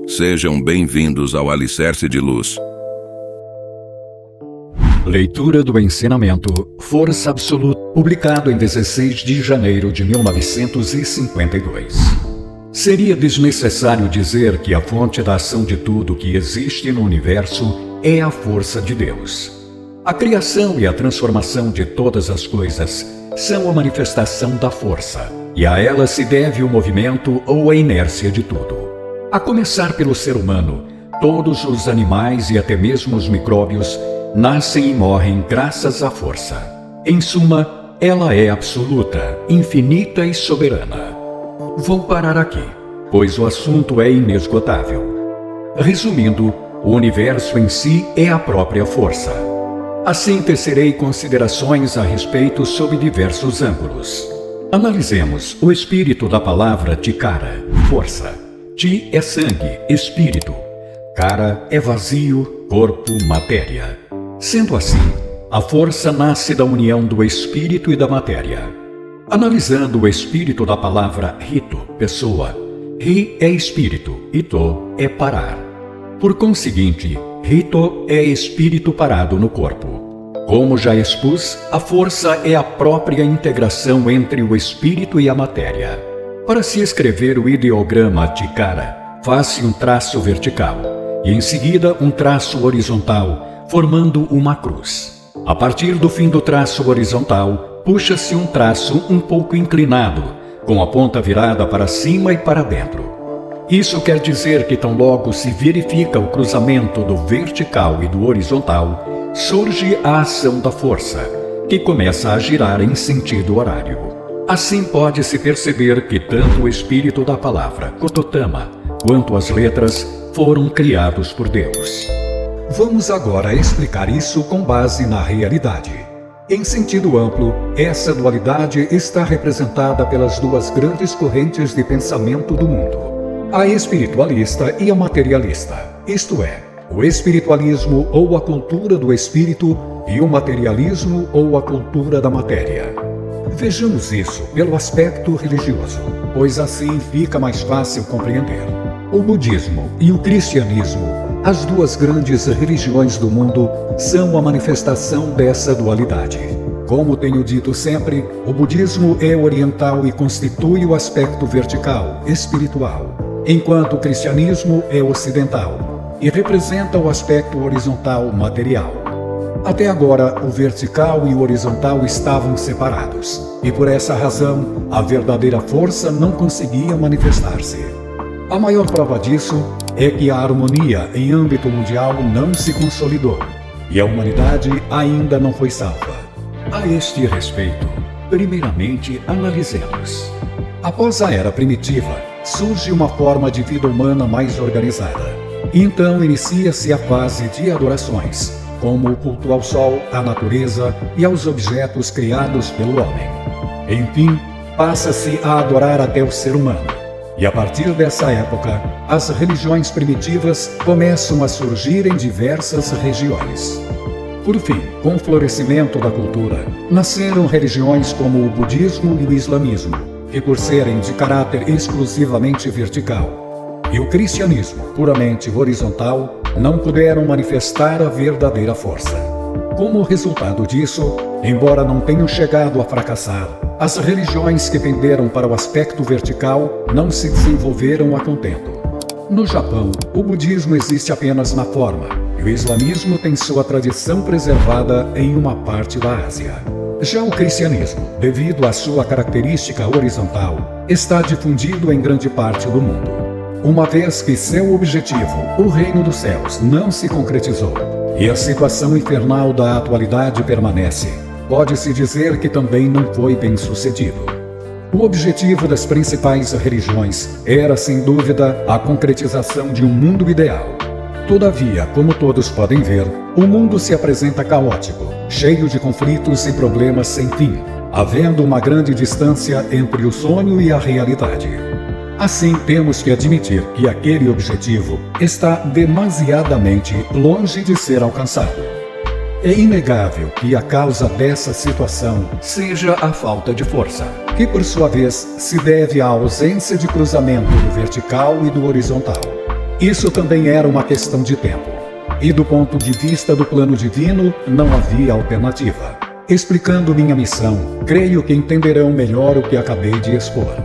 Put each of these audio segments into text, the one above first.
Sejam bem-vindos ao Alicerce de Luz. Leitura do Ensinamento Força Absoluta, publicado em 16 de janeiro de 1952. Seria desnecessário dizer que a fonte da ação de tudo que existe no universo é a força de Deus. A criação e a transformação de todas as coisas são a manifestação da força, e a ela se deve o movimento ou a inércia de tudo. A começar pelo ser humano, todos os animais e até mesmo os micróbios nascem e morrem graças à força. Em suma, ela é absoluta, infinita e soberana. Vou parar aqui, pois o assunto é inesgotável. Resumindo, o universo em si é a própria força. Assim tecerei considerações a respeito sob diversos ângulos. Analisemos o espírito da palavra Tikara, força. Ti é sangue, espírito. Kara é vazio, corpo, matéria. Sendo assim, a força nasce da união do espírito e da matéria. Analisando o espírito da palavra Rito, pessoa. Ri é espírito, Ito é parar. Por conseguinte, Rito é espírito parado no corpo. Como já expus, a força é a própria integração entre o espírito e a matéria. Para se escrever o ideograma Tikara, faz-se um traço vertical e em seguida um traço horizontal, formando uma cruz. A partir do fim do traço horizontal, puxa-se um traço um pouco inclinado, com a ponta virada para cima e para dentro. Isso quer dizer que tão logo se verifica o cruzamento do vertical e do horizontal, surge a ação da força, que começa a girar em sentido horário. Assim pode-se perceber que tanto o espírito da palavra Kototama quanto as letras foram criados por Deus. Vamos agora explicar isso com base na realidade. Em sentido amplo, essa dualidade está representada pelas duas grandes correntes de pensamento do mundo: a espiritualista e a materialista, isto é, o espiritualismo ou a cultura do espírito e o materialismo ou a cultura da matéria. Vejamos isso pelo aspecto religioso, pois assim fica mais fácil compreender. O budismo e o cristianismo, as duas grandes religiões do mundo, são a manifestação dessa dualidade. Como tenho dito sempre, o budismo é oriental e constitui o aspecto vertical, espiritual, enquanto o cristianismo é ocidental e representa o aspecto horizontal, material. Até agora, o vertical e o horizontal estavam separados, e por essa razão, a verdadeira força não conseguia manifestar-se. A maior prova disso é que a harmonia em âmbito mundial não se consolidou, e a humanidade ainda não foi salva. A este respeito, primeiramente analisemos. Após a era primitiva, surge uma forma de vida humana mais organizada. Então inicia-se a fase de adorações, como o culto ao sol, à natureza e aos objetos criados pelo homem. Enfim, passa-se a adorar até o ser humano. E a partir dessa época, as religiões primitivas começam a surgir em diversas regiões. Por fim, com o florescimento da cultura, nasceram religiões como o budismo e o islamismo, que por serem de caráter exclusivamente vertical, e o cristianismo, puramente horizontal, não puderam manifestar a verdadeira força. Como resultado disso, embora não tenham chegado a fracassar, as religiões que penderam para o aspecto vertical não se desenvolveram a contento. No Japão, o budismo existe apenas na forma, e o islamismo tem sua tradição preservada em uma parte da Ásia. Já o cristianismo, devido à sua característica horizontal, está difundido em grande parte do mundo. Uma vez que seu objetivo, o reino dos céus, não se concretizou e a situação infernal da atualidade permanece, pode-se dizer que também não foi bem sucedido. O objetivo das principais religiões era, sem dúvida, a concretização de um mundo ideal. Todavia, como todos podem ver, o mundo se apresenta caótico, cheio de conflitos e problemas sem fim, havendo uma grande distância entre o sonho e a realidade. Assim, temos que admitir que aquele objetivo está demasiadamente longe de ser alcançado. É inegável que a causa dessa situação seja a falta de força, que por sua vez se deve à ausência de cruzamento do vertical e do horizontal. Isso também era uma questão de tempo. E do ponto de vista do plano divino, não havia alternativa. Explicando minha missão, creio que entenderão melhor o que acabei de expor.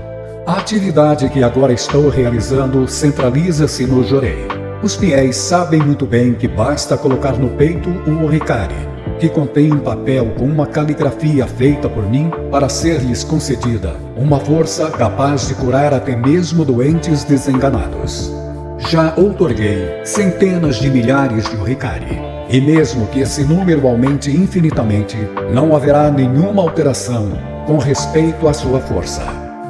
A atividade que agora estou realizando centraliza-se no Jorei. Os fiéis sabem muito bem que basta colocar no peito o Oricari, que contém um papel com uma caligrafia feita por mim para ser-lhes concedida uma força capaz de curar até mesmo doentes desenganados. Já outorguei centenas de milhares de Oricari, e mesmo que esse número aumente infinitamente, não haverá nenhuma alteração com respeito à sua força.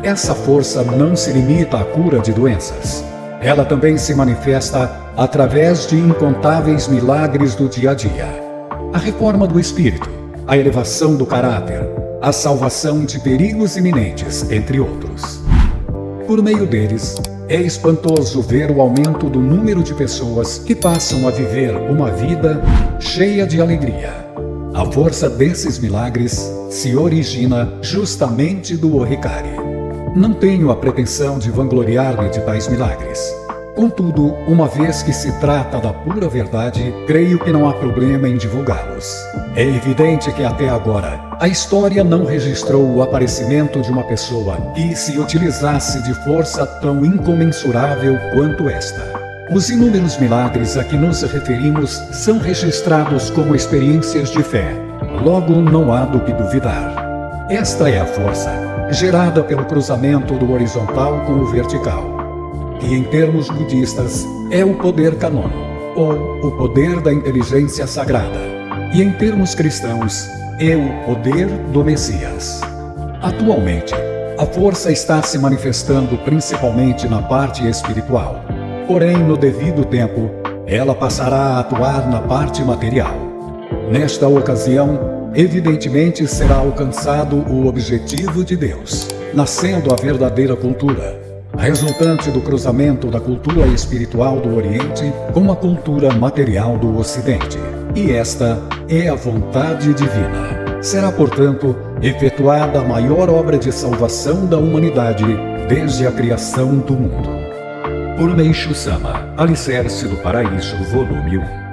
Essa força não se limita à cura de doenças. Ela também se manifesta através de incontáveis milagres do dia a dia. A reforma do espírito, a elevação do caráter, a salvação de perigos iminentes, entre outros. Por meio deles, é espantoso ver o aumento do número de pessoas que passam a viver uma vida cheia de alegria. A força desses milagres se origina justamente do Oricari. Não tenho a pretensão de vangloriar-me de tais milagres. Contudo, uma vez que se trata da pura verdade, creio que não há problema em divulgá-los. É evidente que até agora, a história não registrou o aparecimento de uma pessoa que se utilizasse de força tão incomensurável quanto esta. Os inúmeros milagres a que nos referimos são registrados como experiências de fé. Logo, não há do que duvidar. Esta é a força, gerada pelo cruzamento do horizontal com o vertical, que em termos budistas é o poder Kannon, ou o poder da inteligência sagrada, e em termos cristãos é o poder do Messias. Atualmente, a força está se manifestando principalmente na parte espiritual, porém no devido tempo, ela passará a atuar na parte material. Nesta ocasião, evidentemente será alcançado o objetivo de Deus, nascendo a verdadeira cultura, resultante do cruzamento da cultura espiritual do Oriente com a cultura material do Ocidente. E esta é a vontade divina. Será, portanto, efetuada a maior obra de salvação da humanidade desde a criação do mundo. Por Meishu Sama, Alicerce do Paraíso, volume 1.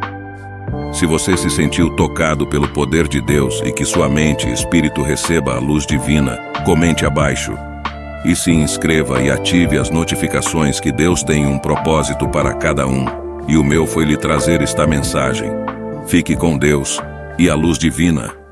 Se você se sentiu tocado pelo poder de Deus e que sua mente e espírito receba a luz divina, comente abaixo. E se inscreva e ative as notificações que Deus tem um propósito para cada um. E o meu foi lhe trazer esta mensagem. Fique com Deus e a luz divina.